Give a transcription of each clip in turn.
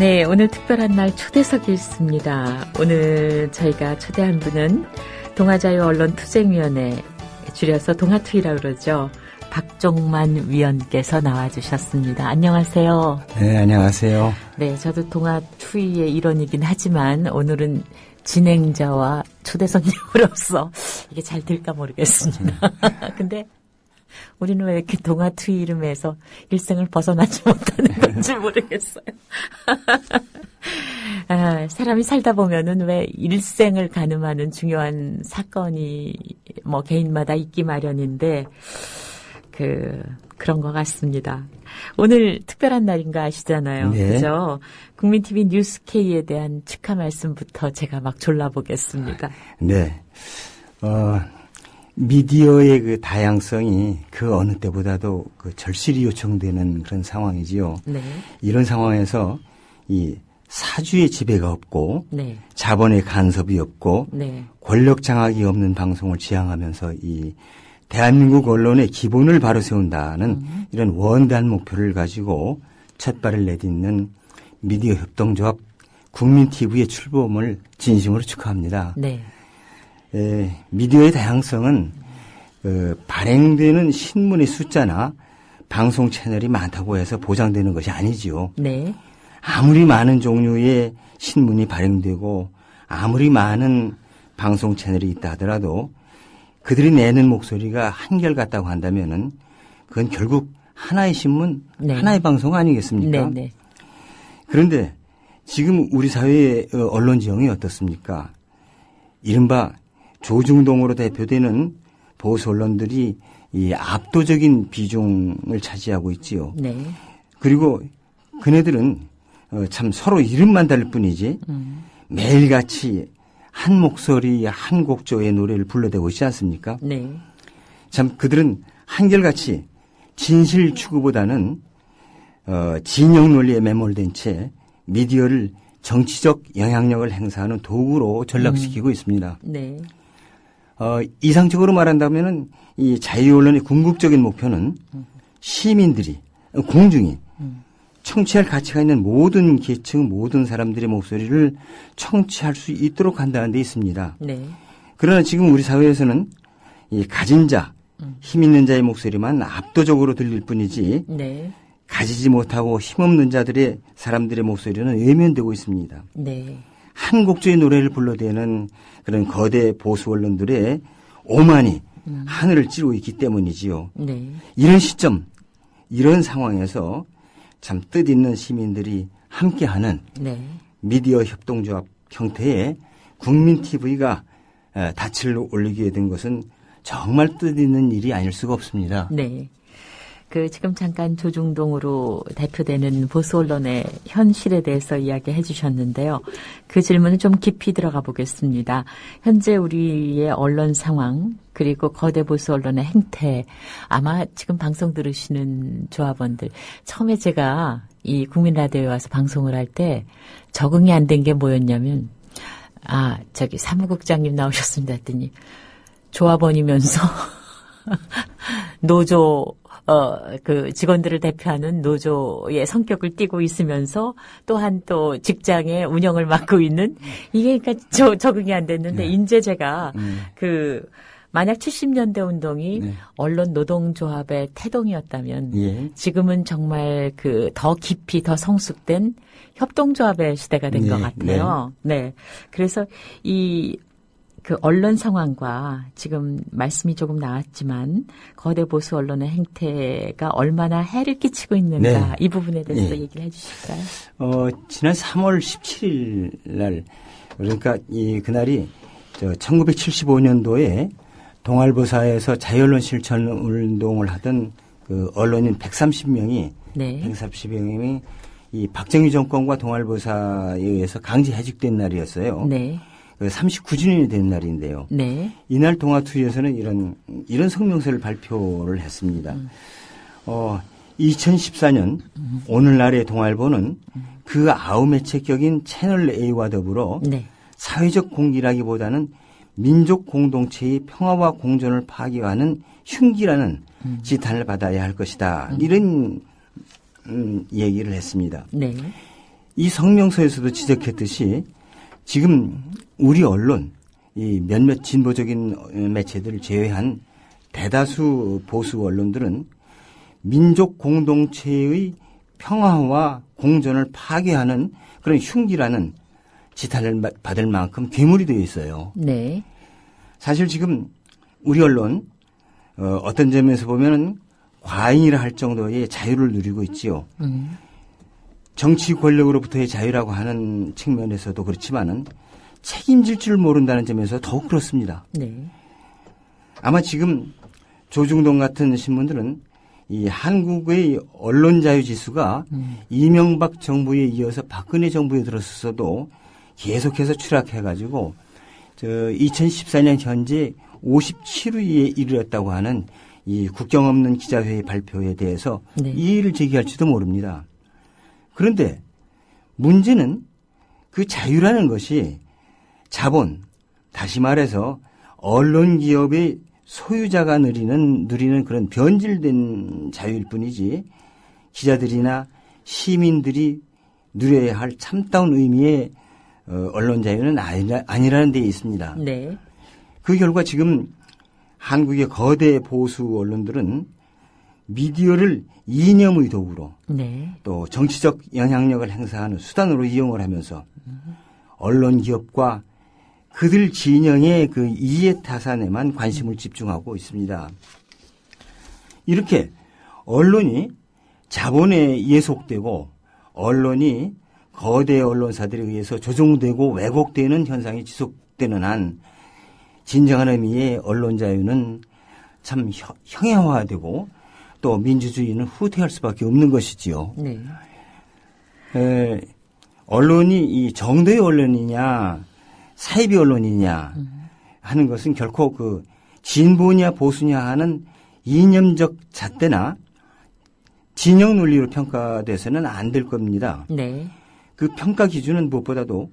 네, 오늘 특별한 날 초대석이 있습니다. 오늘 저희가 초대한 분은 동아자유언론투쟁위원회, 줄여서 동아투위라고 그러죠. 박종만 위원께서 나와주셨습니다. 안녕하세요. 네, 안녕하세요. 네, 저도 동아투위의 일원이긴 하지만 오늘은 진행자와 초대 손님으로서 이게 잘 될까 모르겠습니다. 근데 우리는 왜 이렇게 동아투위 이름에서 일생을 벗어나지 못하는 건지 모르겠어요. 아, 사람이 살다 보면은 왜 일생을 가늠하는 중요한 사건이 뭐 개인마다 있기 마련인데 그런 것 같습니다. 오늘 특별한 날인가 아시잖아요. 네. 그죠? 국민TV 뉴스K에 대한 축하 말씀부터 제가 막 졸라보겠습니다. 네. 미디어의 그 다양성이 그 어느 때보다도 그 절실히 요청되는 그런 상황이지요. 네. 이런 상황에서 이 사주의 지배가 없고 네. 자본의 간섭이 없고 네. 권력 장악이 없는 방송을 지향하면서 이 대한민국 언론의 기본을 바로 세운다는 이런 원대한 목표를 가지고 첫 발을 내딛는 미디어 협동조합 국민TV의 출범을 진심으로 축하합니다. 네. 미디어의 다양성은 발행되는 신문의 숫자나 방송 채널이 많다고 해서 보장되는 것이 아니지요. 네. 아무리 많은 종류의 신문이 발행되고 아무리 많은 방송 채널이 있다 하더라도 그들이 내는 목소리가 한결같다고 한다면은 그건 결국 하나의 신문, 네. 하나의 방송 아니겠습니까? 네. 네. 그런데 지금 우리 사회의 언론 지형이 어떻습니까? 이른바 조중동으로 대표되는 보수 언론들이 이 압도적인 비중을 차지하고 있지요. 네. 그리고 그네들은 참 서로 이름만 다를 뿐이지 매일같이 한 목소리 한 곡조의 노래를 불러대고 있지 않습니까? 네. 참 그들은 한결같이 진실 추구보다는 진영 논리에 매몰된 채 미디어를 정치적 영향력을 행사하는 도구로 전락시키고 있습니다. 네. 이상적으로 말한다면은 이 자유 언론의 궁극적인 목표는 시민들이 공중이 청취할 가치가 있는 모든 계층, 모든 사람들의 목소리를 청취할 수 있도록 한다는 데 있습니다. 네. 그러나 지금 우리 사회에서는 이 가진 자, 힘 있는 자의 목소리만 압도적으로 들릴 뿐이지 네. 가지지 못하고 힘없는 자들의 사람들의 목소리는 외면되고 있습니다. 네. 한 곡조의 노래를 불러대는 그런 거대 보수 언론들의 오만이 하늘을 찌르고 있기 때문이지요. 네. 이런 시점, 이런 상황에서 참 뜻있는 시민들이 함께하는 네. 미디어 협동조합 형태의 국민TV가 닻을 올리게 된 것은 정말 뜻있는 일이 아닐 수가 없습니다. 네. 지금 잠깐 조중동으로 대표되는 보수 언론의 현실에 대해서 이야기해 주셨는데요. 그 질문을 좀 깊이 들어가 보겠습니다. 현재 우리의 언론 상황, 그리고 거대 보수 언론의 행태, 아마 지금 방송 들으시는 조합원들, 처음에 제가 이 국민라디오에 와서 방송을 할 때 적응이 안 된 게 뭐였냐면, 사무국장님 나오셨습니다 했더니, 조합원이면서 노조, 직원들을 대표하는 노조의 성격을 띠고 있으면서 또한 또 직장의 운영을 맡고 있는 이게 그러니까 적응이 안 됐는데 이제 제가 만약 70년대 운동이 네. 언론 노동조합의 태동이었다면 예. 지금은 정말 더 깊이 더 성숙된 협동조합의 시대가 된 것 같아요. 네. 그래서 언론 상황과 지금 말씀이 조금 나왔지만 거대 보수 언론의 행태가 얼마나 해를 끼치고 있는가 네. 이 부분에 대해서 얘기를 해 주실까요? 지난 3월 17일 날 그러니까 그날이 1975년도에 동아일보사에서 자유언론 실천 운동을 하던 그 언론인 130명이 네. 130명이 이 박정희 정권과 동아일보사에 의해서 강제 해직된 날이었어요. 네. 39주년이 된 날인데요. 네. 이날 동아투위에서는 이런 성명서를 발표를 했습니다. 2014년 오늘날의 동아일보는 그 아우매체격인 채널 A와 더불어 네. 사회적 공기라기보다는 민족 공동체의 평화와 공존을 파괴하는 흉기라는 지탄을 받아야 할 것이다. 이런 얘기를 했습니다. 네. 이 성명서에서도 지적했듯이 지금 우리 언론, 이 몇몇 진보적인 매체들을 제외한 대다수 보수 언론들은 민족 공동체의 평화와 공존을 파괴하는 그런 흉기라는 지탄을 받을 만큼 괴물이 되어 있어요. 네. 사실 지금 우리 언론 어떤 점에서 보면은 과잉이라 할 정도의 자유를 누리고 있지요. 정치 권력으로부터의 자유라고 하는 측면에서도 그렇지만은 책임질 줄 모른다는 점에서 더욱 그렇습니다. 네. 아마 지금 조중동 같은 신문들은 이 한국의 언론 자유 지수가 이명박 정부에 이어서 박근혜 정부에 들어서도 계속해서 추락해가지고 2014년 현재 57위에 이르렀다고 하는 이 국경 없는 기자회의 발표에 대해서 네. 이의를 제기할지도 모릅니다. 그런데 문제는 그 자유라는 것이 자본, 다시 말해서 언론 기업의 소유자가 누리는 그런 변질된 자유일 뿐이지 기자들이나 시민들이 누려야 할 참다운 의미의 언론 자유는 아니라는 데 있습니다. 네. 그 결과 지금 한국의 거대 보수 언론들은 미디어를 이념의 도구로 네. 또 정치적 영향력을 행사하는 수단으로 이용을 하면서 언론 기업과 그들 진영의 그 이해 타산에만 관심을 집중하고 있습니다. 이렇게 언론이 자본에 예속되고 언론이 거대 언론사들에 의해서 조종되고 왜곡되는 현상이 지속되는 한 진정한 의미의 언론 자유는 참 형해화되고 또 민주주의는 후퇴할 수밖에 없는 것이지요. 네. 언론이 이 정도의 언론이냐 사이비 언론이냐 하는 것은 결코 그 진보냐 보수냐 하는 이념적 잣대나 진영 논리로 평가돼서는 안 될 겁니다. 네. 그 평가 기준은 무엇보다도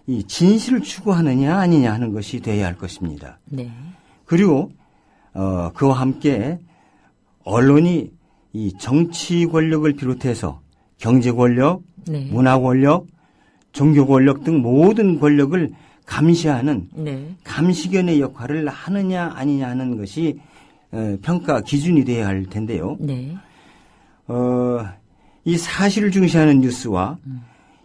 이 진실을 추구하느냐 아니냐 하는 것이 돼야 할 것입니다. 네. 그리고 그와 함께 언론이 이 정치 권력을 비롯해서 경제 권력, 네. 문화 권력, 종교 권력 등 모든 권력을 감시하는 네. 감시견의 역할을 하느냐 아니냐 하는 것이 평가 기준이 돼야 할 텐데요. 네. 이 사실을 중시하는 뉴스와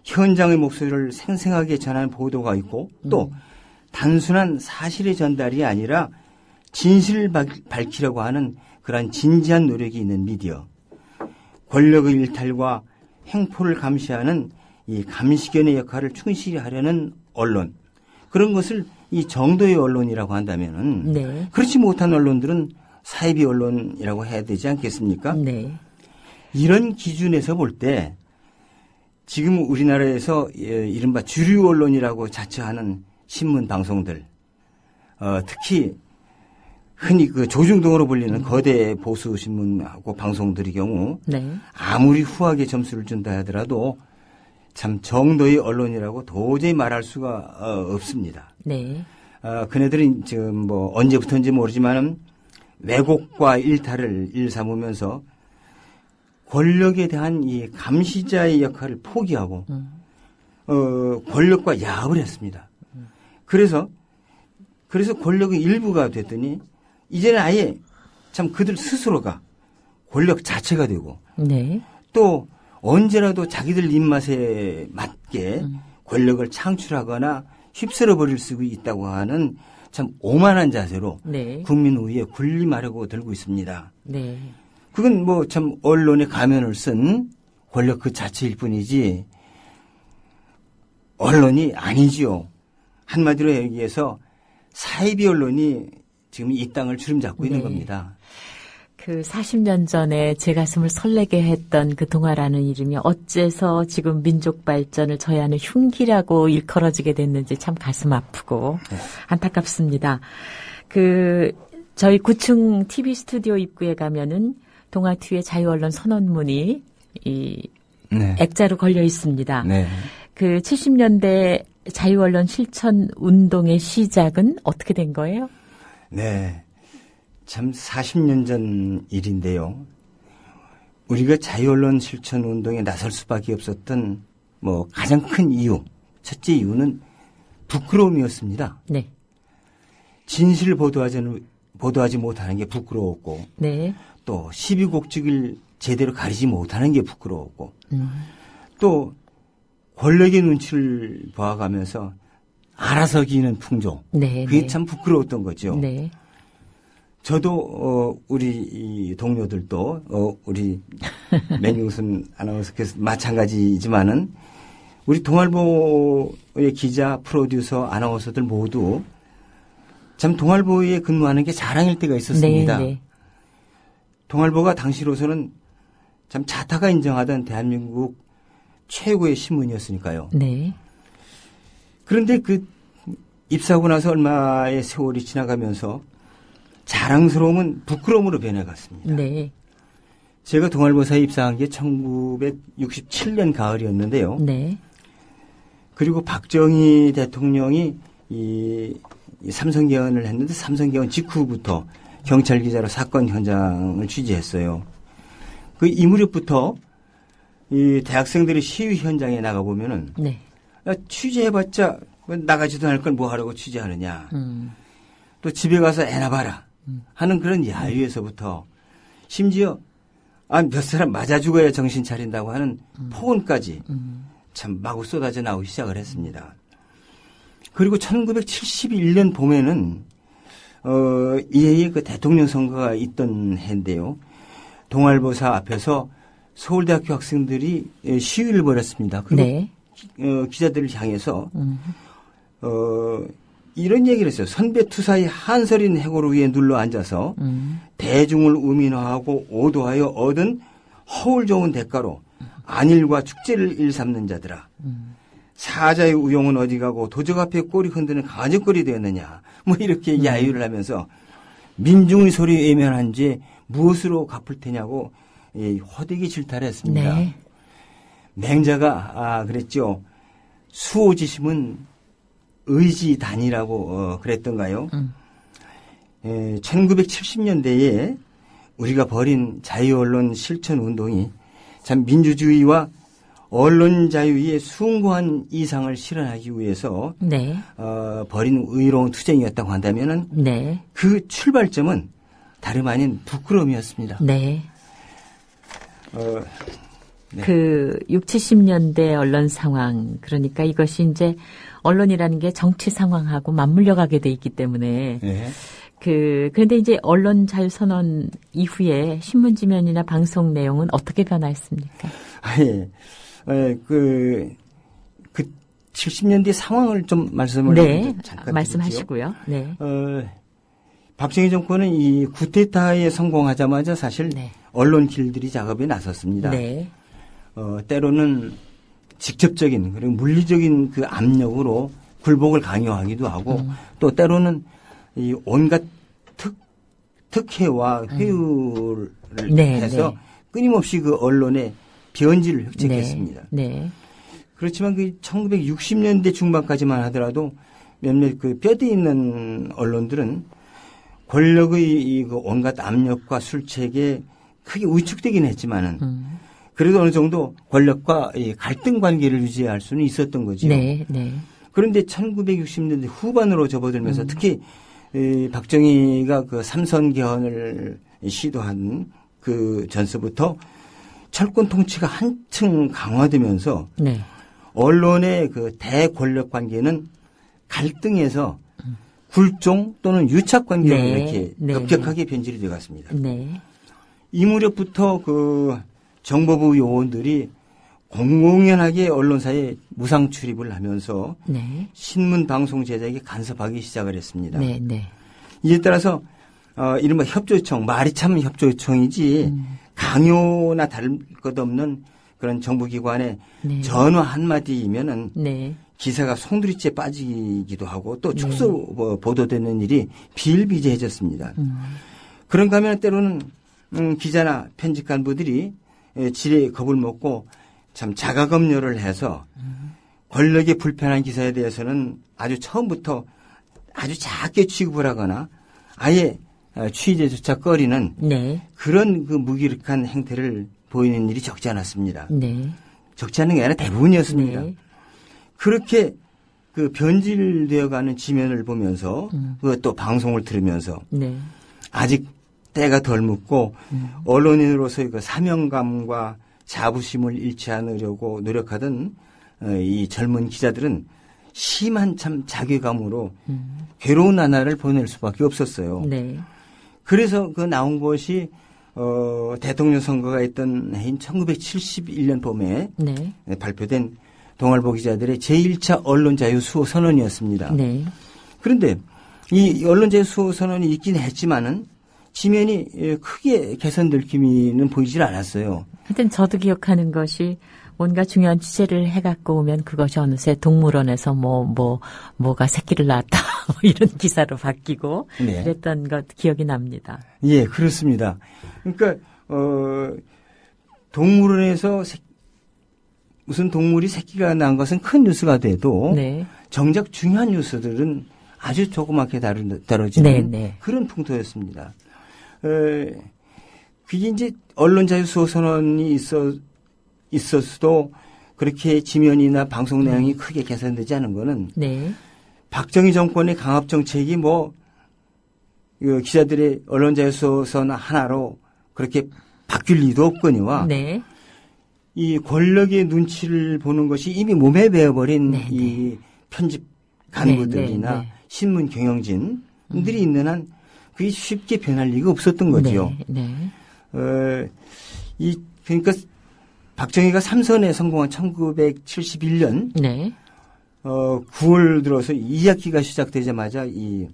현장의 목소리를 생생하게 전하는 보도가 있고 또 단순한 사실의 전달이 아니라 진실을 밝히려고 하는 그러한 진지한 노력이 있는 미디어, 권력의 일탈과 횡포를 감시하는 이 감시견의 역할을 충실히 하려는 언론, 그런 것을 이 정도의 언론이라고 한다면은 네. 그렇지 못한 언론들은 사이비 언론이라고 해야 되지 않겠습니까? 네. 이런 기준에서 볼 때 지금 우리나라에서 이른바 주류 언론이라고 자처하는 신문 방송들, 특히 흔히 그 조중동으로 불리는 거대 보수 신문하고 방송들의 경우 네. 아무리 후하게 점수를 준다 하더라도 참 정도의 언론이라고 도저히 말할 수가 없습니다. 네. 그네들은 지금 뭐 언제부터인지 모르지만은 왜곡과 일탈을 일삼으면서 권력에 대한 이 감시자의 역할을 포기하고 권력과 야합을 했습니다. 그래서 권력의 일부가 됐더니 이제는 아예 참 그들 스스로가 권력 자체가 되고 네. 또 언제라도 자기들 입맛에 맞게 권력을 창출하거나 휩쓸어 버릴 수 있다고 하는 참 오만한 자세로 네. 국민 우위에 군림하려고 들고 있습니다. 네. 그건 뭐 참 언론의 가면을 쓴 권력 그 자체일 뿐이지 언론이 아니지요. 한마디로 얘기해서 사이비 언론이 지금 이 땅을 주름잡고 있는 네. 겁니다. 그 40년 전에 제 가슴을 설레게 했던 그 동화라는 이름이 어째서 지금 민족 발전을 저해하는 흉기라고 일컬어지게 됐는지 참 가슴 아프고 안타깝습니다. 저희 9층 TV 스튜디오 입구에 가면은 동화 뒤에 자유언론 선언문이 네. 액자로 걸려 있습니다. 네. 그 70년대 자유언론 실천 운동의 시작은 어떻게 된 거예요? 네. 참 40년 전 일인데요. 우리가 자유언론 실천 운동에 나설 수밖에 없었던 뭐 가장 큰 이유, 첫째 이유는 부끄러움이었습니다. 네. 진실을 보도하지 못하는 게 부끄러웠고, 네. 또 시비곡직을 제대로 가리지 못하는 게 부끄러웠고, 또 권력의 눈치를 봐가면서 알아서 기는 풍조, 네. 그게 네. 참 부끄러웠던 거죠. 네. 저도 우리 이 동료들도 우리 맹용순 아나운서께서 마찬가지지만은 우리 동아일보의 기자, 프로듀서, 아나운서들 모두 참 동아일보에 근무하는 게 자랑일 때가 있었습니다. 네. 네. 동아일보가 당시로서는 참 자타가 인정하던 대한민국 최고의 신문이었으니까요. 네. 그런데 그 입사하고 나서 얼마의 세월이 지나가면서 자랑스러움은 부끄러움으로 변해갔습니다. 네. 제가 동아일보사에 입사한 게 1967년 가을이었는데요. 네. 그리고 박정희 대통령이 이 삼성개헌을 했는데 삼성개헌 직후부터 경찰 기자로 사건 현장을 취재했어요. 이 무렵부터 이 대학생들이 시위 현장에 나가 보면은 네. 취재해봤자 나가지도 않을 걸 뭐 하라고 취재하느냐. 또 집에 가서 애나 봐라 하는 그런 야유에서부터 심지어 몇 사람 맞아 죽어야 정신 차린다고 하는 폭언까지 참 마구 쏟아져 나오기 시작을 했습니다. 그리고 1971년 봄에는 이해의 그 대통령 선거가 있던 해인데요. 동아일보사 앞에서 서울대학교 학생들이 시위를 벌였습니다. 그리고 네. 기자들을 향해서 이런 얘기를 했어요. 선배투사의 한서린 해골 위에 눌러 앉아서 대중을 우민화하고 오도하여 얻은 허울 좋은 대가로 안일과 축제를 일삼는 자들아. 사자의 우용은 어디 가고 도적 앞에 꼬리 흔드는 가죽거리 되었느냐. 뭐 이렇게 야유를 하면서 민중의 소리에 외면한 죄 무엇으로 갚을 테냐고 호되게 질타를 했습니다. 네. 맹자가 그랬죠. 수호지심은 의지단이라고 그랬던가요? 1970년대에 우리가 벌인 자유언론 실천운동이 참 민주주의와 언론 자유의 숭고한 이상을 실현하기 위해서 네. 벌인 의로운 투쟁이었다고 한다면은 네. 그 출발점은 다름 아닌 부끄러움이었습니다. 네. 네. 그 60, 70년대 언론 상황, 그러니까 이것이 이제 언론이라는 게 정치 상황하고 맞물려 가게 돼 있기 때문에 네. 그런데 이제 언론 자유 선언 이후에 신문 지면이나 방송 내용은 어떻게 변화했습니까? 그 70년대 상황을 좀 말씀을 네. 잠깐 말씀하시고요. 네. 박정희 정권은 이 쿠데타에 성공하자마자 사실 네. 언론 길들이 작업에 나섰습니다. 네. 때로는 직접적인 그리고 물리적인 그 압력으로 굴복을 강요하기도 하고 또 때로는 이 온갖 특혜와 회유를 네, 해서 네. 끊임없이 그 언론의 변질을 획책했습니다. 네. 네. 그렇지만 그 1960년대 중반까지만 하더라도 몇몇 그 뼈대 있는 언론들은 권력의 그 온갖 압력과 술책에 크게 위축되긴 했지만은 그래도 어느 정도 권력과 이 갈등 관계를 유지할 수는 있었던 거죠. 네. 네. 그런데 1960년대 후반으로 접어들면서 특히 박정희가 그 삼선 개헌을 시도한 그 전서부터 철권 통치가 한층 강화되면서 네. 언론의 그 대권력 관계는 갈등에서 굴종 또는 유착 관계로 네. 이렇게 네. 급격하게 변질이 되어 갔습니다. 네. 이 무렵부터 그 정보부 요원들이 공공연하게 언론사에 무상 출입을 하면서 네. 신문 방송 제작에 간섭하기 시작을 했습니다. 네. 네. 이에 따라서 이른바 협조청, 말이 참 협조청이지 강요나 다를 것 없는 그런 정부기관의 네. 전화 한마디이면은 네. 기사가 송두리째 빠지기도 하고 또 축소 보도되는 일이 비일비재해졌습니다. 그런가 하면 때로는 기자나 편집간부들이 지레 겁을 먹고 참 자가검열을 해서 권력에 불편한 기사에 대해서는 아주 처음부터 아주 작게 취급을 하거나 아예 취재조차 꺼리는 네. 그런 그 무기력한 행태를 보이는 일이 적지 않았습니다. 네. 적지 않은 게 아니라 대부분이었습니다. 네. 그렇게 그 변질되어가는 지면을 보면서 또 방송을 들으면서 네. 아직 때가 덜 묻고 언론인으로서의 그 사명감과 자부심을 잃지 않으려고 노력하던 이 젊은 기자들은 심한 참 자괴감으로 괴로운 나날을 보낼 수밖에 없었어요. 네. 그래서 그 나온 것이 대통령 선거가 있던 해인 1971년 봄에 네. 발표된 동아일보 기자들의 제1차 언론자유 수호 선언이었습니다. 네. 그런데 이 언론자유 수호 선언이 있긴 했지만은 지면이 크게 개선될 기미는 보이질 않았어요. 하여튼 저도 기억하는 것이 뭔가 중요한 취재를 해갖고 오면 그것이 어느새 동물원에서 뭐가 새끼를 낳았다 뭐 이런 기사로 바뀌고 네. 그랬던 것 기억이 납니다. 예, 그렇습니다. 그러니까 동물원에서 무슨 동물이 새끼가 난 것은 큰 뉴스가 돼도 네. 정작 중요한 뉴스들은 아주 조그맣게 다뤄지는 네, 네. 그런 풍토였습니다. 그게 이제 언론자유 수호 선언이 있었어도 그렇게 지면이나 방송 내용이 크게 개선되지 않은 거는 네. 박정희 정권의 강압 정책이 기자들의 언론자유 수호 선언 하나로 그렇게 바뀔 리도 없거니와 네. 이 권력의 눈치를 보는 것이 이미 몸에 배어버린 네, 이 편집 간부들이나 네, 네. 신문 경영진들이 있는 한 그게 쉽게 변할 리가 없었던 거죠. 네. 네. 그러니까 박정희가 삼선에 성공한 1971년 네. 9월 들어서 2학기가 시작되자마자 이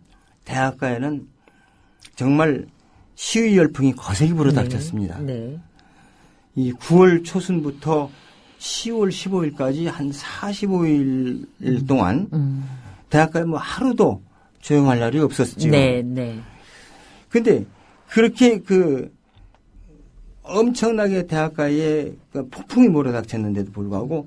대학가에는 정말 시위 열풍이 거세게 불어닥쳤습니다. 네. 이 9월 초순부터 10월 15일까지 한 45일 동안 대학가에 하루도 조용할 날이 없었죠. 네. 네. 근데 그렇게 엄청나게 대학가에 폭풍이 몰아닥쳤는데도 불구하고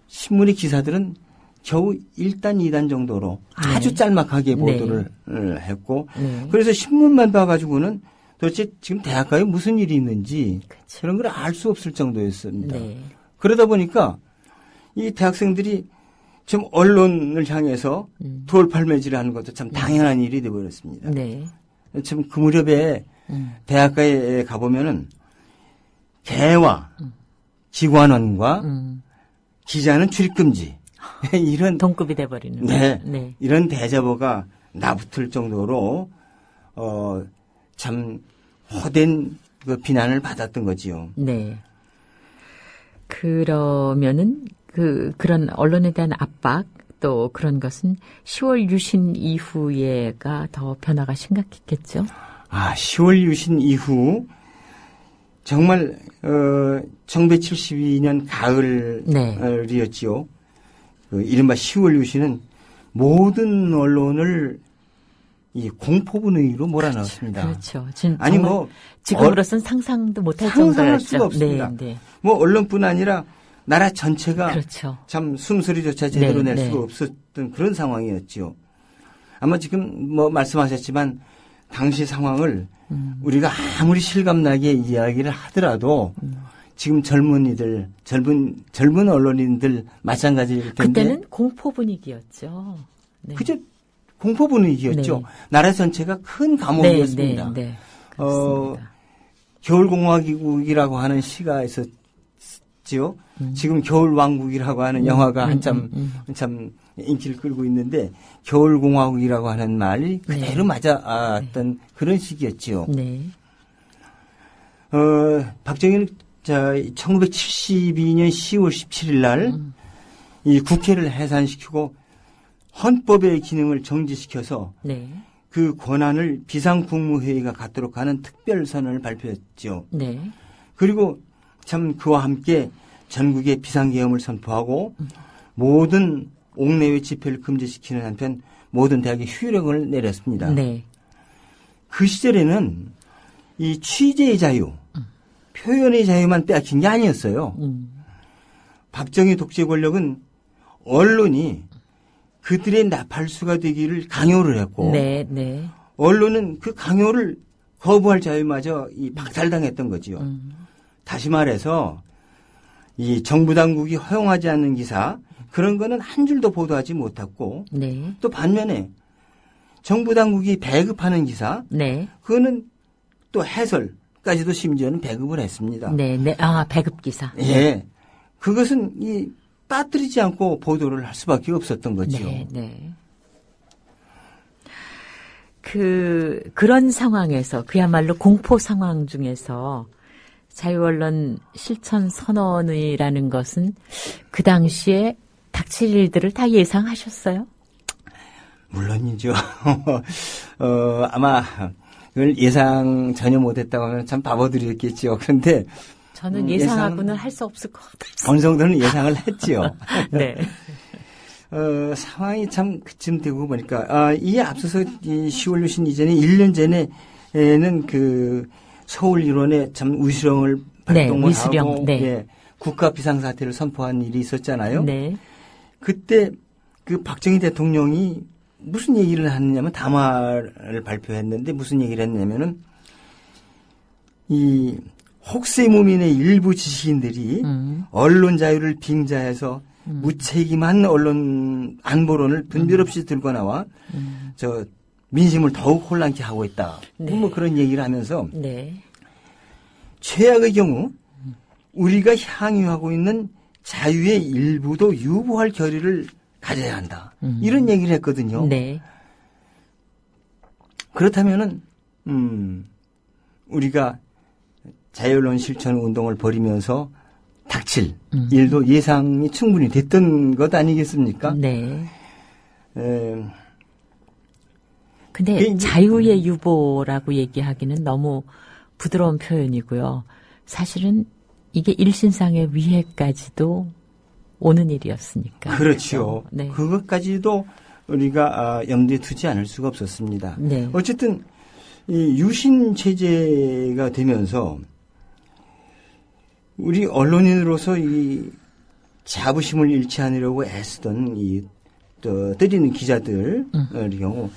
신문의 기사들은 겨우 1단, 2단 정도로 네. 아주 짤막하게 보도를 했고 네. 그래서 신문만 봐가지고는 도대체 지금 대학가에 무슨 일이 있는지 그렇죠. 그런 걸 알 수 없을 정도였습니다. 네. 그러다 보니까 이 대학생들이 좀 언론을 향해서 돌팔매질을 하는 것도 참 당연한 일이 되어버렸습니다. 네. 참 그 무렵에 대학가에 가보면은 개와 기관원과 기자는 출입금지 이런 동급이 돼버리는. 네. 이런 대자보가 나붙을 정도로 참 허된 그 비난을 받았던 거지요. 네. 그러면은 그런 언론에 대한 압박 또 그런 것은 10월 유신 이후에가 더 변화가 심각했겠죠. 10월 유신 이후 정말 1972년 가을이었지요. 이른바 10월 유신은 모든 언론을 이 공포 분위기로 몰아넣었습니다. 그렇죠. 아니 지금으로서는 상상도 못할 상상할 정도였죠. 수가 없습니다. 네. 언론뿐 아니라 나라 전체가 그렇죠. 참 숨소리조차 제대로 낼 수가 없었던 그런 상황이었지요. 아마 지금 말씀하셨지만 당시 상황을 우리가 아무리 실감나게 이야기를 하더라도 지금 젊은 언론인들 마찬가지일 텐데. 그때는 공포 분위기였죠. 네. 그저 공포 분위기였죠. 네. 나라 전체가 큰 감옥이었습니다. 네. 그렇습니다. 겨울공화국이라고 하는 시가 있었지요. 지금 겨울왕국이라고 하는 영화가 한참 인기를 끌고 있는데 겨울공화국이라고 하는 말이 그대로 맞았던 그런 시기였지요. 네. 박정희는 1972년 10월 17일 날 이 국회를 해산시키고 헌법의 기능을 정지시켜서 그 권한을 비상국무회의가 갖도록 하는 특별선언을 발표했죠. 네. 그리고 참 그와 함께 전국에 비상계엄을 선포하고 모든 옥내외 집회를 금지시키는 한편 모든 대학에 휴령을 내렸습니다. 네. 그 시절에는 이 취재의 자유, 표현의 자유만 빼앗긴 게 아니었어요. 박정희 독재 권력은 언론이 그들의 나팔수가 되기를 강요를 했고 언론은 그 강요를 거부할 자유마저 박탈당했던 거지요. 다시 말해서 이 정부 당국이 허용하지 않는 기사 그런 거는 한 줄도 보도하지 못했고 네. 또 반면에 정부 당국이 배급하는 기사 네. 그거는 또 해설까지도 심지어는 배급을 했습니다. 네. 네. 아, 배급 기사. 예. 그것은 빠뜨리지 않고 보도를 할 수밖에 없었던 거죠. 네. 네. 그런 상황에서 그야말로 공포 상황 중에서 자유언론 실천 선언이라는 것은 그 당시에 닥칠 일들을 다 예상하셨어요? 물론이죠. 아마 그걸 예상 전혀 못했다고 하면 참 바보들이었겠죠. 그런데 저는 예상하고는 할 수 없을 것 같아요. 어느 정도는 예상을 했지요. 네. 상황이 참 그쯤 되고 보니까 이 앞서서 이 10월 유신 이전에 1년 전에는 그 서울 일원에 참 위수령을 발동을 위수령, 하고 네. 예, 국가 비상사태를 선포한 일이 있었잖아요. 네. 그때 그 박정희 대통령이 무슨 얘기를 하느냐면 담화를 발표했는데 무슨 얘기를 했냐면은 이 혹세무민의 일부 지식인들이 언론 자유를 빙자해서 무책임한 언론 안보론을 분별 없이 들고 나와 저 민심을 더욱 혼란케 하고 있다. 네. 뭐 그런 얘기를 하면서 네. 최악의 경우 우리가 향유하고 있는 자유의 일부도 유보할 결의를 가져야 한다. 이런 얘기를 했거든요. 네. 그렇다면은 우리가 자유언론 실천 운동을 벌이면서 닥칠 일도 예상이 충분히 됐던 것 아니겠습니까? 네. 근데 자유의 유보라고 얘기하기는 너무 부드러운 표현이고요. 사실은 이게 일신상의 위해까지도 오는 일이었으니까. 그렇죠. 네. 그것까지도 우리가 염두에 두지 않을 수가 없었습니다. 네. 어쨌든 이 유신 체제가 되면서 우리 언론인으로서 이 자부심을 잃지 않으려고 애쓰던 때리는 기자들의 경우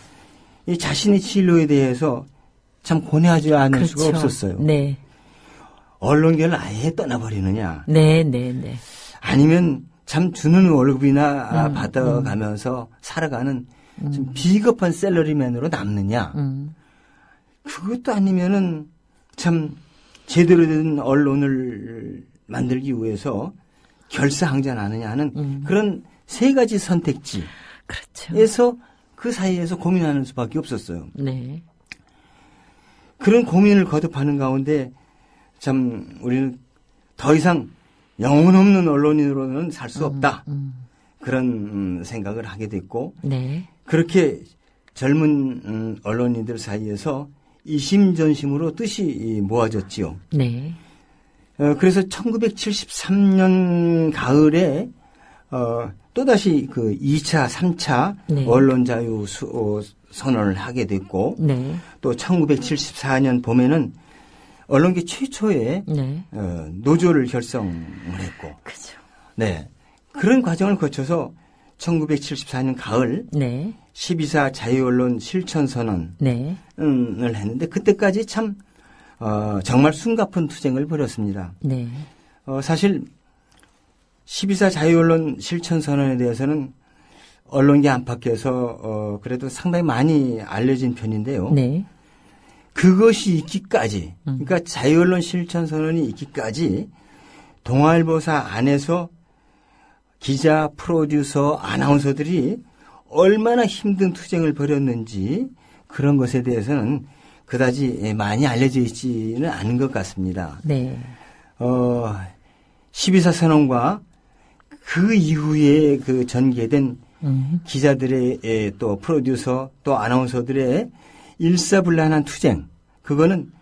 이 자신의 진로에 대해서 참 고뇌하지 않을 그렇죠. 수가 없었어요. 네. 언론계를 아예 떠나버리느냐. 네, 네, 네. 아니면 참 주는 월급이나 받아가면서 살아가는 좀 비겁한 셀러리맨으로 남느냐. 그것도 아니면은 참 제대로 된 언론을 만들기 위해서 결사항전하느냐 하는 그런 세 가지 선택지에서 그렇죠. 그 사이에서 고민하는 수밖에 없었어요. 네. 그런 고민을 거듭하는 가운데 참 우리는 더 이상 영혼 없는 언론인으로는 살 수 없다. 그런 생각을 하게 됐고 네. 그렇게 그렇게 젊은 언론인들 사이에서 이심전심으로 뜻이 모아졌지요. 네. 그래서 1973년 가을에 또다시 그 2차, 3차 네. 언론 자유 선언을 하게 됐고 네. 또 1974년 봄에는 언론계 최초의 네. 노조를 결성을 했고 그죠. 네. 그런 과정을 거쳐서 1974년 가을 네. 12사 자유언론 실천선언을 네. 했는데 그때까지 참 정말 숨가쁜 투쟁을 벌였습니다. 네. 사실 12사 자유언론 실천선언에 대해서는 언론계 안팎에서 그래도 상당히 많이 알려진 편인데요. 네. 그것이 있기까지 그러니까 자유언론 실천선언이 있기까지 동아일보사 안에서 기자, 프로듀서, 아나운서들이 얼마나 힘든 투쟁을 벌였는지 그런 것에 대해서는 그다지 많이 알려져 있지는 않은 것 같습니다. 네. 12사 선언과 그 이후에 그 전개된 기자들의 또 프로듀서 또 아나운서들의 일사불란한 투쟁 그거는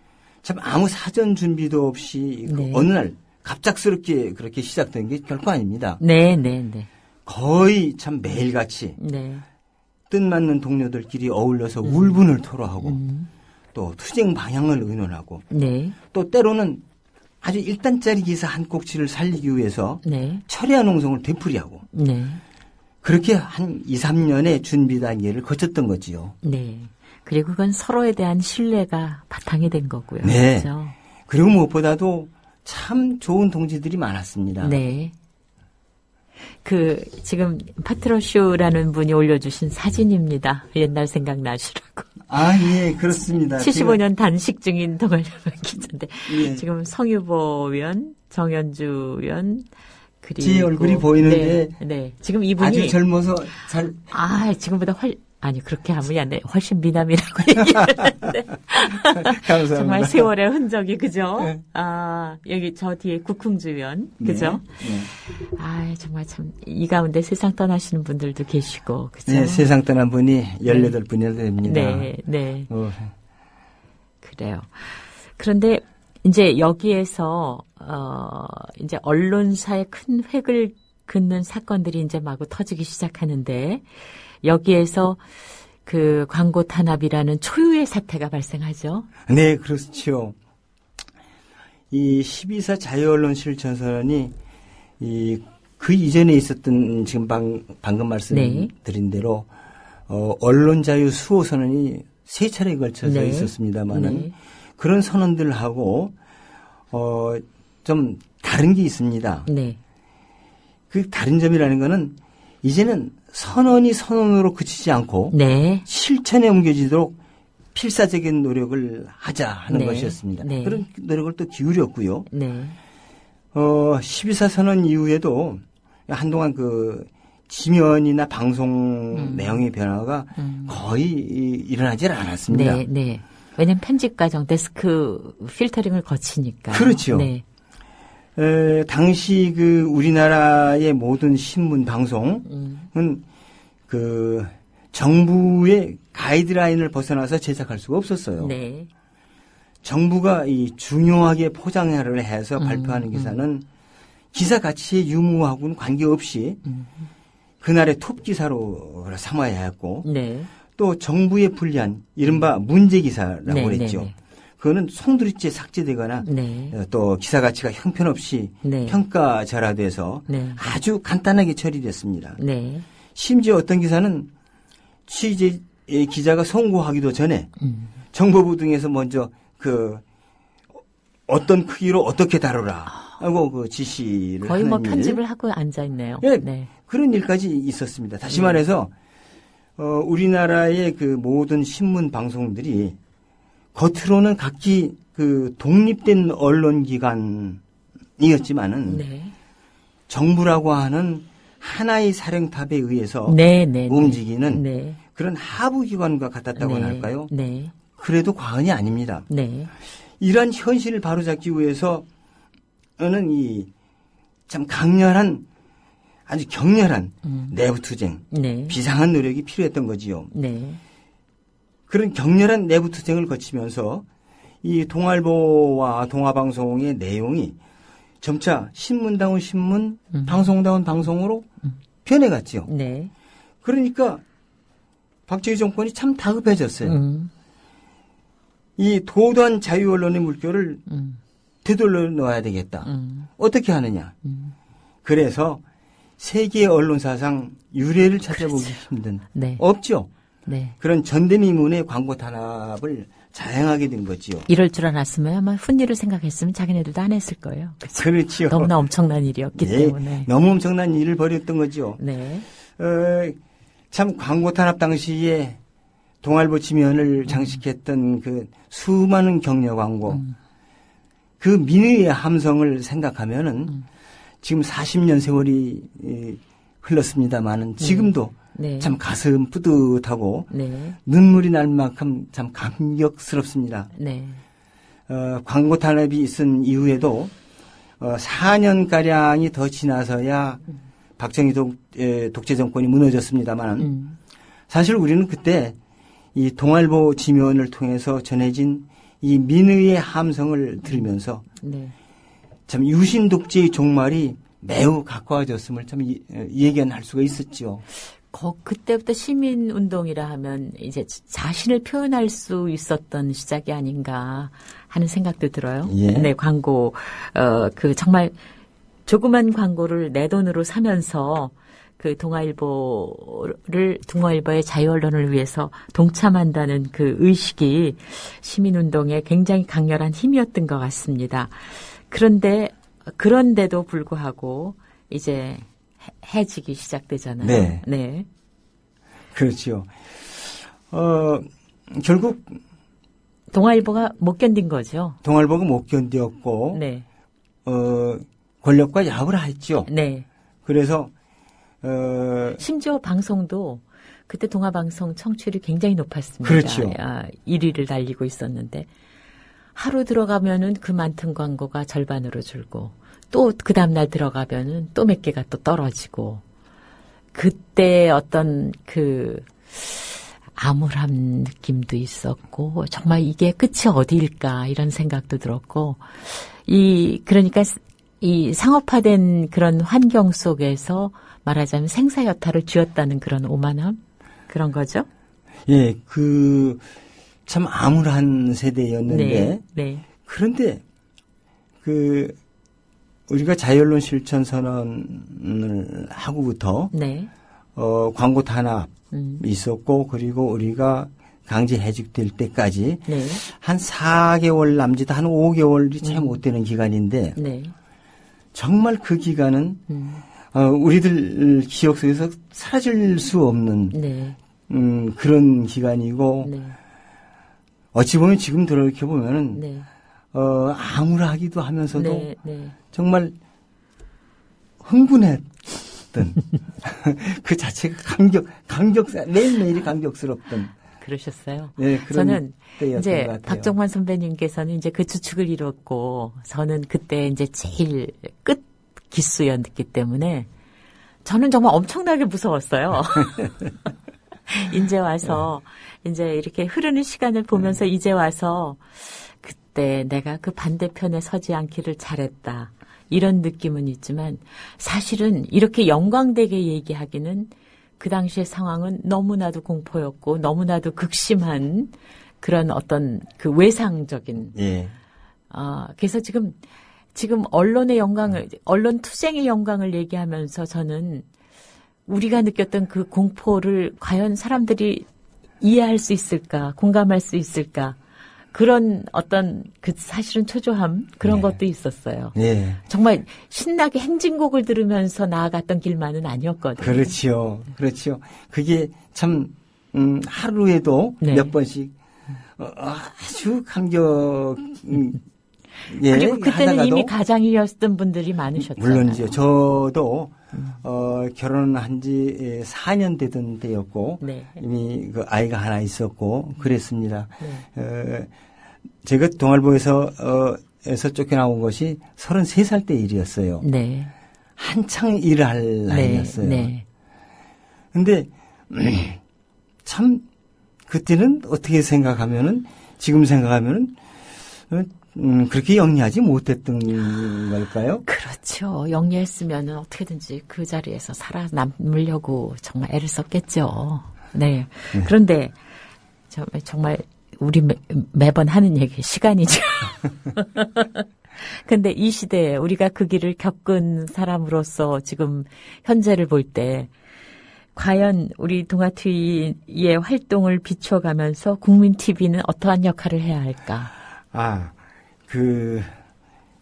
참 아무 사전 준비도 없이 네. 어느 날 갑작스럽게 그렇게 시작된 게 결코 아닙니다. 네, 네, 네. 거의 참 매일같이 네. 뜻맞는 동료들끼리 어울려서 울분을 토로하고 또 투쟁 방향을 의논하고 네. 또 때로는 아주 일단짜리 기사 한 꼭지를 살리기 위해서 네. 철야 농성을 되풀이하고 네. 그렇게 한 2, 3년의 준비 단계를 거쳤던 거지요. 네. 그리고 그건 서로에 대한 신뢰가 바탕이 된 거고요. 네. 그렇죠? 그리고 무엇보다도 참 좋은 동지들이 많았습니다. 네. 지금 파트러쇼라는 분이 올려주신 사진입니다. 옛날 생각나시라고. 아, 예, 그렇습니다. 75년 단식 중인 동아일보 기자인데, 예. 지금 성유보 위원, 정현주 위원, 그리고. 제 얼굴이 보이는데. 네, 네. 지금 이분이. 아주 젊어서 지금보다 그렇게 하면 안 돼. 훨씬 미남이라고 얘기하는데. 감사합니다. 정말 세월의 흔적이, 그죠? 네. 여기 저 뒤에 국흥주 위원, 그죠? 네. 정말 참, 이 가운데 세상 떠나시는 분들도 계시고, 그죠? 네, 세상 떠난 분이 18분이나 됩니다. 네, 네. 그래요. 그런데, 이제 여기에서, 이제 언론사에 큰 획을 긋는 사건들이 이제 마구 터지기 시작하는데, 여기에서 그 광고 탄압이라는 초유의 사태가 발생하죠. 네, 그렇죠. 이 12사 자유언론 실천선언이 그 이전에 있었던 지금 방금 말씀드린 대로 언론 자유 수호 선언이 3차례에 걸쳐서 네. 있었습니다만은 네. 그런 선언들하고 좀 다른 게 있습니다. 네. 그 다른 점이라는 거는 이제는 선언이 선언으로 그치지 않고 네. 실천에 옮겨지도록 필사적인 노력을 하자 하는 네. 것이었습니다. 네. 그런 노력을 또 기울였고요. 네. 12사 선언 이후에도 한동안 그 지면이나 방송 내용의 변화가 거의 일어나질 않았습니다. 네. 네. 왜냐면 편집 과정, 데스크 필터링을 거치니까. 그렇죠. 네. 당시 그 우리나라의 모든 신문 방송은 그 정부의 가이드라인을 벗어나서 제작할 수가 없었어요. 네. 정부가 이 중요하게 포장을 해서 발표하는 기사는 기사 가치에 유무하고는 관계없이 그날의 톱 기사로 삼아야 했고 네. 또 정부에 불리한 이른바 문제 기사라고 네, 그랬죠. 네, 네. 그거는 송두리째 삭제되거나 네. 또 기사 가치가 형편없이 네. 평가절하돼서 네. 아주 간단하게 처리됐습니다. 네. 심지어 어떤 기사는 취재 기자가 송고하기도 전에 정보부 등에서 먼저 그 어떤 크기로 어떻게 다루라 하고 그 지시를 거의 뭐 하는 일. 편집을 하고 앉아 있네요. 예, 네. 그런 일까지 있었습니다. 다시 말해서 우리나라의 그 모든 신문 방송들이 겉으로는 각기 그 독립된 언론기관이었지만은 네. 정부라고 하는 하나의 사령탑에 의해서 네, 네, 움직이는 네. 그런 하부기관과 같았다고 네. 할까요? 네. 그래도 과언이 아닙니다. 네. 이러한 현실을 바로잡기 위해서는 이 참 강렬한 아주 격렬한 내부투쟁, 네. 비상한 노력이 필요했던 거지요. 네. 그런 격렬한 내부투쟁을 거치면서 이 동아일보와 동아방송의 내용이 점차 신문다운 신문, 방송다운 방송으로 변해갔지요. 네. 그러니까 박정희 정권이 참 다급해졌어요. 이 도도한 자유언론의 물결을 되돌려 놓아야 되겠다. 어떻게 하느냐. 그래서 세계 언론사상 유례를 찾아보기 힘든 네. 없죠. 네. 그런 전대미문의 광고 탄압을 자행하게 된 거지요. 이럴 줄 알았으면 아마 훈일을 생각했으면 자기네들도 안 했을 거예요. 그렇죠? 그렇지요. 너무나 엄청난 일이었기 네, 때문에. 너무 엄청난 일을 벌였던 거죠. 네. 참 광고 탄압 당시에 동아일보 지면을 장식했던 그 수많은 격려 광고, 그 민의의 함성을 생각하면은 지금 40년 세월이 흘렀습니다만은 지금도 네. 참 가슴 뿌듯하고 네. 눈물이 날 만큼 참 감격스럽습니다. 네. 광고 탄압이 있은 이후에도 4년가량이 더 지나서야 박정희 독재 정권이 무너졌습니다만 사실 우리는 그때 이 동아일보 지면을 통해서 전해진 이 민의의 함성을 들으면서 네. 참 유신 독재의 종말이 매우 가까워졌음을 참 예견할 수가 있었죠. 그때부터 시민운동이라 하면 이제 자신을 표현할 수 있었던 시작이 아닌가 하는 생각도 들어요. 예. 네, 광고, 그 정말 조그만 광고를 내 돈으로 사면서 그 동아일보의 자유언론을 위해서 동참한다는 그 의식이 시민운동에 굉장히 강렬한 힘이었던 것 같습니다. 그런데도 불구하고 이제 해지기 시작되잖아요. 네. 네. 그렇죠. 결국 동아일보가 못 견딘 거죠. 동아일보가 못 견디었고, 네. 권력과 야합을 했죠. 네. 그래서 심지어 방송도 그때 동아방송 청취율이 굉장히 높았습니다. 그렇죠. 1위를 달리고 있었는데 하루 들어가면은 그 많던 광고가 절반으로 줄고 또 그 다음날 들어가면은 또 몇 개가 또 떨어지고 그때 어떤 그 암울한 느낌도 있었고 정말 이게 끝이 어디일까 이런 생각도 들었고 그러니까 이 상업화된 그런 환경 속에서 말하자면 생사여타를 쥐었다는 그런 오만함 그런 거죠? 예, 참 암울한 세대였는데 네, 네. 그런데 우리가 자유언론 실천 선언을 하고부터 네. 광고 탄압 있었고 그리고 우리가 강제 해직될 때까지 네. 한 4개월 남짓 한 5개월이 채 못 되는 기간인데 네. 정말 그 기간은 우리들 기억 속에서 사라질 수 없는 네. 그런 기간이고 네. 어찌 보면 지금 이렇게 보면은 네. 암울하기도 하면서도 네. 네. 정말 흥분했던 그 자체가 매일매일이 감격스럽던. 그러셨어요. 네, 저는 때였던 이제 것 같아요. 박정환 선배님께서는 이제 그 주축을 이뤘고 저는 그때 이제 제일 끝 기수였기 때문에 저는 정말 엄청나게 무서웠어요. 이제 와서 이제 이렇게 흐르는 시간을 보면서 이제 와서 그때 내가 그 반대편에 서지 않기를 잘했다. 이런 느낌은 있지만 사실은 이렇게 영광되게 얘기하기는 그 당시의 상황은 너무나도 공포였고 너무나도 극심한 그런 어떤 그 외상적인 예. 그래서 지금 언론의 영광을 언론 투쟁의 영광을 얘기하면서 저는 우리가 느꼈던 그 공포를 과연 사람들이 이해할 수 있을까 공감할 수 있을까 그런 어떤 그 사실은 초조함 그런 네. 것도 있었어요. 예. 정말 신나게 행진곡을 들으면서 나아갔던 길만은 아니었거든요. 그렇지요. 그렇지요. 그게 참 하루에도 네. 몇 번씩 아주 감격 그리고 그때는 하다가도 이미 가장이었던 분들이 많으셨잖아요. 물론이죠. 저도 결혼한 지 4년 되던 때였고 네. 이미 그 아이가 하나 있었고 그랬습니다. 네. 제가 동아일보에서 쫓겨나온 것이 33살 때 일이었어요. 네. 한창 일을 할 나이였어요. 네. 근데 참 그때는 어떻게 생각하면은 지금 생각하면은 그렇게 영리하지 못했던 걸까요? 그렇죠. 영리했으면은 어떻게든지 그 자리에서 살아남으려고 정말 애를 썼겠죠. 네. 그런데 정말 우리 매번 하는 얘기 시간이죠. 근데 이 시대에 우리가 그 길을 겪은 사람으로서 지금 현재를 볼 때 과연 우리 동아TV의 활동을 비춰가면서 국민TV는 어떠한 역할을 해야 할까?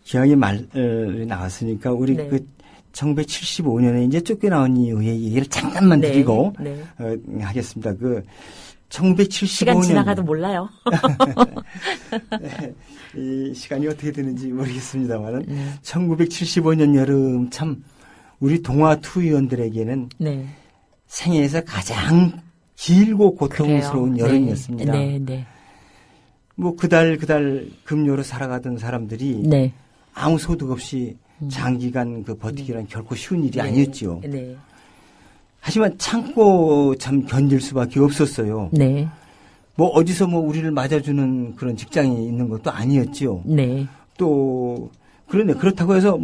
기왕이 말이 나왔으니까 우리 네. 1975년에 이제 쫓겨나온 이후의 얘기를 잠깐만 네. 드리고 네. 하겠습니다. 1975년 시간 지나가도 몰라요. 이 시간이 어떻게 되는지 모르겠습니다만은 1975년 여름 참 우리 동아투위원들에게는 네. 생애에서 가장 길고 고통스러운 그래요. 여름이었습니다. 네. 네. 뭐 그달 급료로 살아가던 사람들이 네. 아무 소득 없이 장기간 버티기란 결코 쉬운 일이 아니었지요. 네. 하지만 참고 참 견딜 수밖에 없었어요. 네. 뭐 어디서 우리를 맞아주는 그런 직장이 있는 것도 아니었지요. 네. 또 그렇다고 해서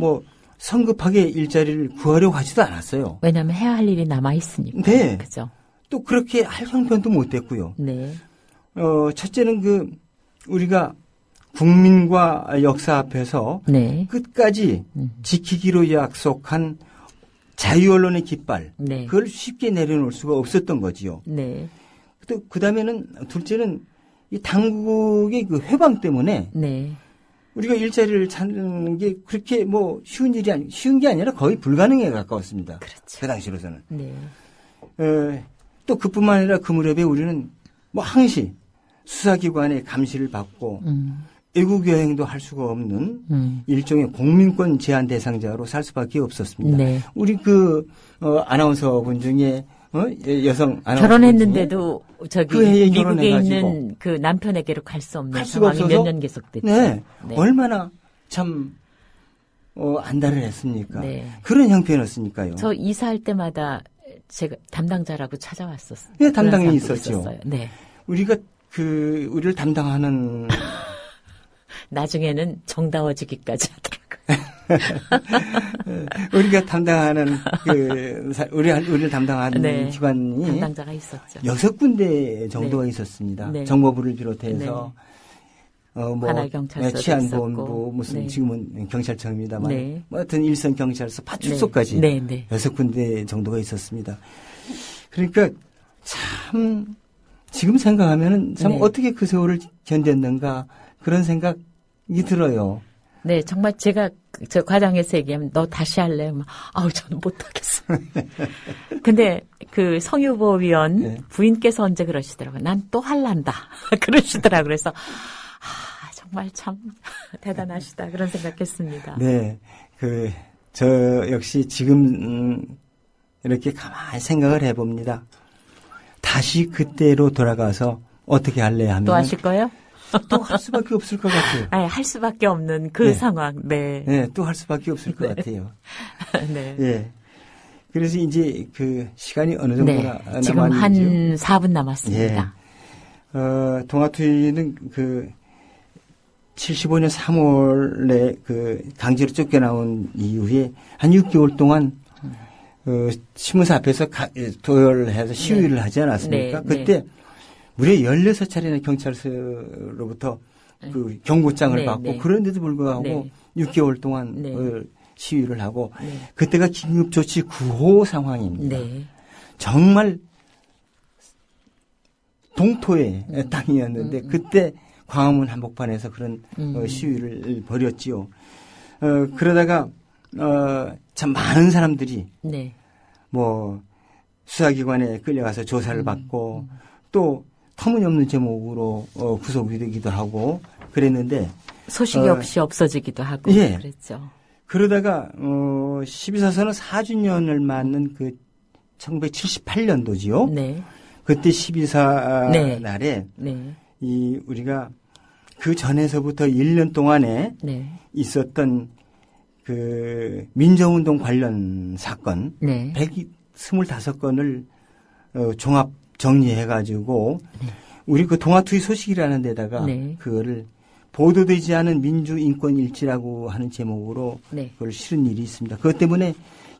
성급하게 일자리를 구하려고 하지도 않았어요. 왜냐하면 해야 할 일이 남아 있으니까. 네. 그죠. 또 그렇게 할 형편도 못 됐고요. 네. 첫째는 우리가 국민과 역사 앞에서 네. 끝까지 지키기로 약속한 자유언론의 깃발, 네. 그걸 쉽게 내려놓을 수가 없었던 거지요. 네. 또 둘째는 이 당국의 그 회방 때문에 네. 우리가 일자리를 찾는 게 그렇게 뭐 쉬운 게 아니라 거의 불가능에 가까웠습니다. 그렇죠. 그 당시로서는. 네. 또 그뿐만 아니라 그 무렵에 우리는 뭐 항시 수사기관의 감시를 받고 외국 여행도 할 수가 없는 일종의 공민권 제한 대상자로 살 수밖에 없었습니다. 네. 우리 아나운서분 중에 여성 아나운서 결혼했는데도 저기 그 해에 미국에 결혼해가지고 있는 그 남편에게로 갈 수 없는 갈 수가 상황이 없어서 몇 년 계속됐죠. 네. 네. 얼마나 참 안달을 했습니까? 네. 그런 형편이었으니까요. 저 이사할 때마다 제가 담당자라고 찾아왔었어요. 네, 담당이 그런 있었죠. 사람도 있었어요. 네. 우리를 담당하는 나중에는 정다워지기까지 하더라고요. 우리가 담당하는 우리를 담당하는 네. 기관이 담당자가 있었죠. 6군데 정도가 네. 있었습니다. 네. 정보부를 비롯해서 관할경찰서도 치안보험부 있었고. 무슨 네. 지금은 경찰청입니다만 네. 뭐 하여튼 일선 경찰서 파출소까지 네. 네. 6군데 정도가 있었습니다. 그러니까 참 지금 생각하면은 참 네. 어떻게 그 세월을 견뎠는가 그런 생각이 들어요. 네, 정말 제가 저 과장에서 얘기하면 너 다시 할래? 아우 저는 못하겠어. 근데 그 성유보 위원 네. 부인께서 언제 그러시더라고요. 난 또 할란다. 그러시더라고요. 그래서 정말 참 대단하시다 그런 생각했습니다. 네, 저 역시 지금 이렇게 가만히 생각을 해봅니다. 다시 그때로 돌아가서 어떻게 할래 하면 또 하실 거예요? 또 할 수밖에 없을 것 같아요. 아니, 할 수밖에 없는 그 네. 상황. 네. 네, 또 할 수밖에 없을 것 같아요. 네. 예. 그래서 이제 그 시간이 어느 정도나 네. 지금 한 남았는지요. 4분 남았습니다. 예. 동아투이는 75년 3월에 강제로 쫓겨나온 이후에 한 6개월 동안 신문사 앞에서 도열해서 시위를 하지 않았습니까? 네, 그때 무려 16차례나 경찰서로부터 그 경고장을 네, 받고 네. 그런데도 불구하고 네. 6개월 동안 네. 시위를 하고 네. 그때가 긴급조치 9호 상황입니다. 네. 정말 동토의 땅이었는데 그때 광화문 한복판에서 그런 시위를 벌였지요. 그러다가 참 많은 사람들이 네. 뭐 수사기관에 끌려가서 조사를 받고 또 터무니없는 제목으로 구속이 되기도 하고 그랬는데 소식이 없이 없어지기도 하고 예. 그랬죠. 그러다가 12사서는 4주년을 맞는 1978년도지요. 네. 그때 12사 네. 날에 네. 우리가 그 전에서부터 1년 동안에 네. 있었던 민정운동 관련 사건 네. 125건을 종합 정리해가지고 우리 동아투이 소식이라는 데다가 네. 그거를 보도되지 않은 민주인권일지라고 하는 제목으로 네. 그걸 실은 일이 있습니다. 그것 때문에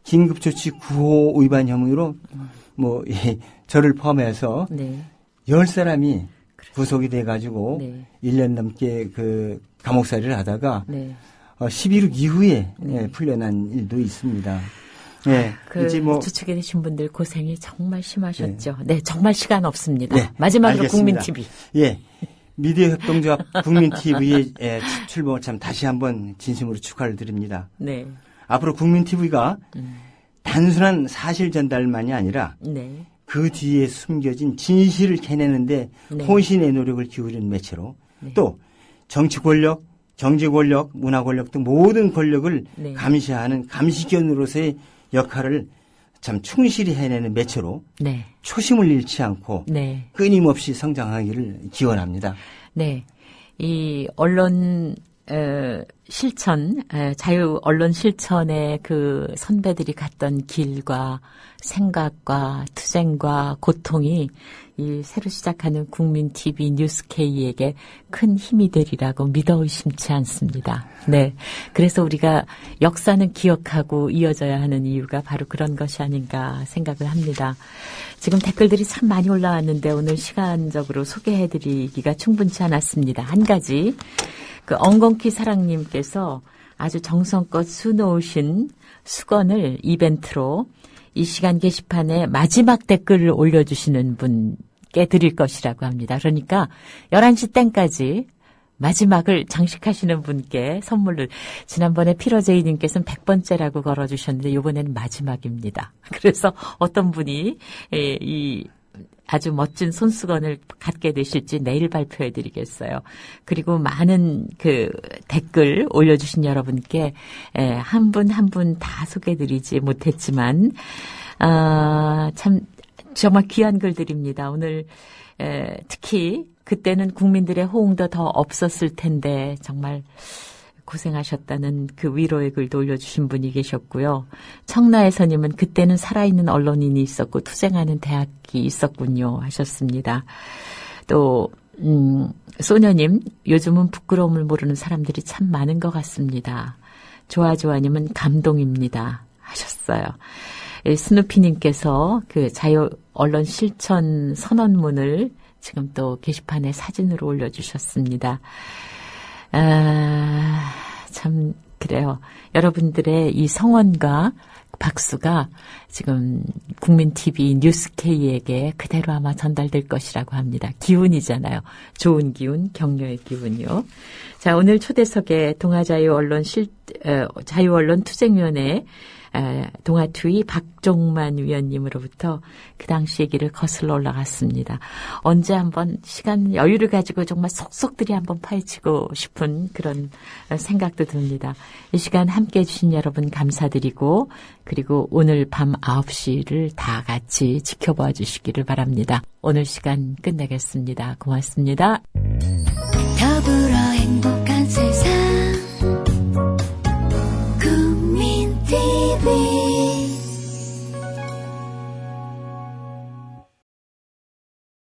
긴급조치 9호 위반 혐의로 저를 포함해서 네. 10사람이 구속이 돼가지고 네. 1년 넘게 감옥살이를 하다가 네. 11월 이후에 풀려난 일도 있습니다. 네, 이제 주축에 계신 분들 고생이 정말 심하셨죠. 네, 정말 시간 없습니다. 네, 마지막으로 알겠습니다. 국민 TV. 예, 미디어 협동조합 국민 TV의 출범을 참 다시 한번 진심으로 축하를 드립니다. 네, 앞으로 국민 TV가 단순한 사실 전달만이 아니라 네, 그 뒤에 숨겨진 진실을 캐내는데 네. 혼신의 노력을 기울이는 매체로 또 정치 권력, 경제 권력, 문화 권력 등 모든 권력을 네. 감시하는 감시견으로서의 역할을 참 충실히 해내는 매체로 네, 초심을 잃지 않고 네, 끊임없이 성장하기를 기원합니다. 네. 이 언론 실천, 자유 언론 실천의 그 선배들이 갔던 길과 생각과 투쟁과 고통이 이 새로 시작하는 국민 TV 뉴스 K에게 큰 힘이 되리라고 믿어 의심치 않습니다. 네. 그래서 우리가 역사는 기억하고 이어져야 하는 이유가 바로 그런 것이 아닌가 생각을 합니다. 지금 댓글들이 참 많이 올라왔는데 오늘 시간적으로 소개해드리기가 충분치 않았습니다. 한 가지. 엉겅키 사랑님께서 아주 정성껏 수놓으신 수건을 이벤트로 이 시간 게시판에 마지막 댓글을 올려주시는 분께 드릴 것이라고 합니다. 그러니까 11시 땡까지 마지막을 장식하시는 분께 선물을 지난번에 피러제이님께서는 100번째라고 걸어주셨는데 이번에는 마지막입니다. 그래서 어떤 분이 이 아주 멋진 손수건을 갖게 되실지 내일 발표해드리겠어요. 그리고 많은 그 댓글 올려주신 여러분께 한 분 한 분 다 소개해드리지 못했지만 참 정말 귀한 글들입니다. 오늘 특히 그때는 국민들의 호응도 더 없었을 텐데 정말 고생하셨다는 그 위로의 글도 올려주신 분이 계셨고요. 청라에서님은 그때는 살아있는 언론인이 있었고 투쟁하는 대학이 있었군요 하셨습니다. 또 소녀님 요즘은 부끄러움을 모르는 사람들이 참 많은 것 같습니다. 좋아님은 감동입니다 하셨어요. 스누피님께서 그 자유 언론 실천 선언문을 지금 또 게시판에 사진으로 올려주셨습니다. 참 그래요. 여러분들의 이 성원과 박수가 지금 국민TV 뉴스K에게 그대로 아마 전달될 것이라고 합니다. 기운이잖아요. 좋은 기운, 격려의 기운이요. 자, 오늘 초대석에 자유언론 투쟁위원회 동아투위 박종만 위원님으로부터 그 당시 얘기를 거슬러 올라갔습니다. 언제 한번 시간 여유를 가지고 정말 속속들이 한번 파헤치고 싶은 그런 생각도 듭니다. 이 시간 함께해 주신 여러분 감사드리고 그리고 오늘 밤 9시를 다 같이 지켜봐 주시기를 바랍니다. 오늘 시간 끝내겠습니다. 고맙습니다. 더불어 행복